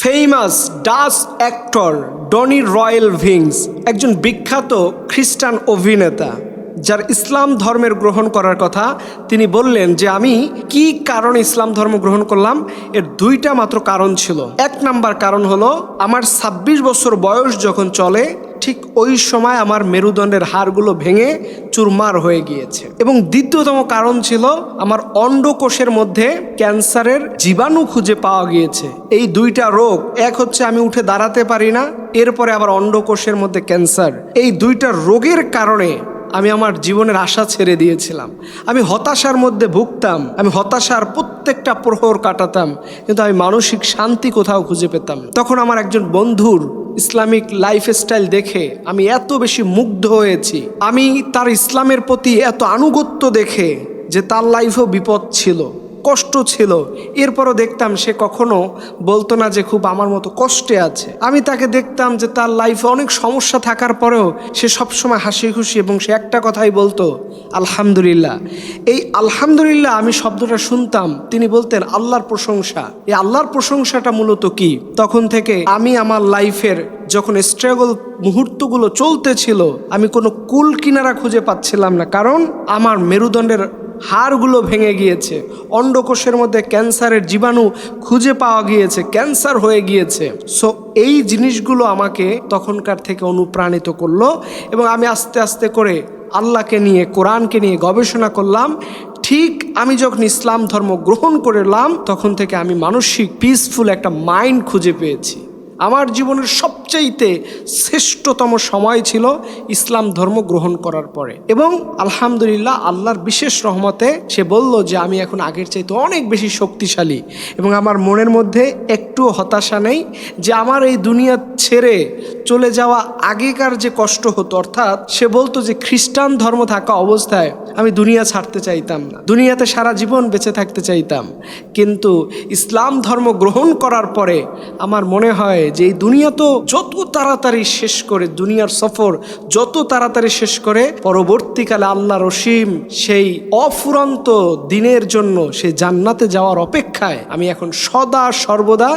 Famous Dutch actor Donny Roelvink একজন বিখ্যাত খ্রিস্টান অভিনেতা, যার ইসলাম ধর্মের গ্রহণ করার কথা। তিনি বললেন যে আমি কি কারণে ইসলাম ধর্ম গ্রহণ করলাম, এর দুইটা মাত্র কারণ ছিল। এক নাম্বার কারণ হলো আমার 26 বছর বয়স যখন চলে ঠিক ওই সময় আমার মেরুদণ্ডের হাড়গুলো ভেঙে চুরমার হয়ে গিয়েছে। এবং দ্বিতীয়তম কারণ ছিল আমার অন্ডকোষের মধ্যে ক্যান্সারের জীবাণু খুঁজে পাওয়া গিয়েছে। এই দুইটা রোগ, এক হচ্ছে আমি উঠে দাঁড়াতে পারি না, এরপরে আবার অন্ডকোষের মধ্যে ক্যান্সার। এই দুইটা রোগের কারণে আমি আমার জীবনের আশা ছেড়ে দিয়েছিলাম। আমি হতাশার মধ্যে ভুগতাম, আমি হতাশার প্রত্যেকটা প্রহর কাটাতাম, কিন্তু আমি মানসিক শান্তি কোথাও খুঁজে পেতাম না। তখন আমার একজন বন্ধুর ইসলামিক লাইফস্টাইল দেখে আমি এত বেশি মুগ্ধ হয়েছি, আমি তার ইসলামের প্রতি এত আনুগত্য দেখে, যে তার লাইফেও বিপদ ছিল, কষ্ট ছিল, এরপরও দেখতাম সে কখনো বলতো না যে খুব আমার মতো কষ্টে আছে। আমি তাকে দেখতাম যে তার লাইফে অনেক সমস্যা থাকার পরেও সে সবসময় হাসি খুশি, এবং সে একটা কথাই বলতো, আলহামদুলিল্লাহ। এই আলহামদুলিল্লাহ আমি শব্দটা শুনতাম, তিনি বলতেন আল্লাহর প্রশংসা। এই আল্লাহর প্রশংসাটা মূলত কি? তখন থেকে আমি আমার লাইফের যখন স্ট্রাগল মুহূর্তগুলো চলতেছিল, আমি কোনো কুল কিনারা খুঁজে পাচ্ছিলাম না, কারণ আমার মেরুদণ্ডের হাড়গুলো ভেঙে গিয়েছে, অন্ডকোষের মধ্যে ক্যান্সারের জীবাণু খুঁজে পাওয়া গিয়েছে, ক্যান্সার হয়ে গিয়েছে। সো এই জিনিসগুলো আমাকে তখনকার থেকে অনুপ্রাণিত করলো, এবং আমি আস্তে আস্তে করে আল্লাহকে নিয়ে, কোরআনকে নিয়ে গবেষণা করলাম। ঠিক আমি যখন ইসলাম ধর্ম গ্রহণ করলাম, তখন থেকে আমি মানসিক পিসফুল একটা মাইন্ড খুঁজে পেয়েছি। আমার জীবনের সবচাইতে শ্রেষ্ঠতম সময় ছিল ইসলাম ধর্ম গ্রহণ করার পরে। এবং আলহামদুলিল্লাহ আল্লাহর বিশেষ রহমতে সে বলল যে আমি এখন আগের চাইতে অনেক বেশি শক্তিশালী, এবং আমার মনের মধ্যে একটু হতাশা নেই যে আমার এই দুনিয়া ছেড়ে চলে যাওয়া আগেকার যে কষ্ট হতো। অর্থাৎ সে বলতো যে খ্রিস্টান ধর্ম থাকা অবস্থায় আমি দুনিয়া ছাড়তে চাইতাম না, দুনিয়াতে সারা জীবন বেঁচে থাকতে চাইতাম, কিন্তু ইসলাম ধর্ম গ্রহণ করার পরে আমার মনে হয় যে এই দুনিয়া তো যত তাড়াতাড়ি শেষ করে, দুনিয়ার সফর যত তাড়াতাড়ি শেষ করে, পরবর্তীকালে আল্লাহ রসিম সেই অফুরন্ত দিনের জন্য সেই জান্নাতে যাওয়ার অপেক্ষায় আমি এখন সদা সর্বদা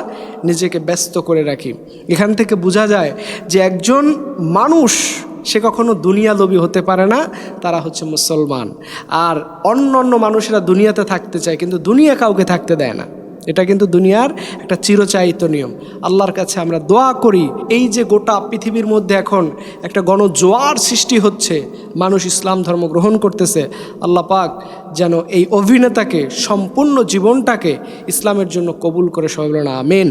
নিজেকে ব্যস্ত করে রাখি। এখান থেকে বোঝা যায় যে একজন মানুষ সে কখনো দুনিয়ালোভী হতে পারে না, তারা হচ্ছে মুসলমান। আর অন্য মানুষেরা দুনিয়াতে থাকতে চায়, কিন্তু দুনিয়া কাউকে থাকতে দেয় না। এটা কিন্তু দুনিয়ার একটা চিরচাহিত নিয়ম। আল্লাহর কাছে আমরা দোয়া করি, এই যে গোটা পৃথিবীর মধ্যে এখন একটা গণজোয়ার সৃষ্টি হচ্ছে, মানুষ ইসলাম ধর্ম গ্রহণ করতেছে, আল্লাহ পাক যেন এই অভিনেতাকে সম্পূর্ণ জীবনটাকে ইসলামের জন্য কবুল করে, সবাই বলেন আমিন।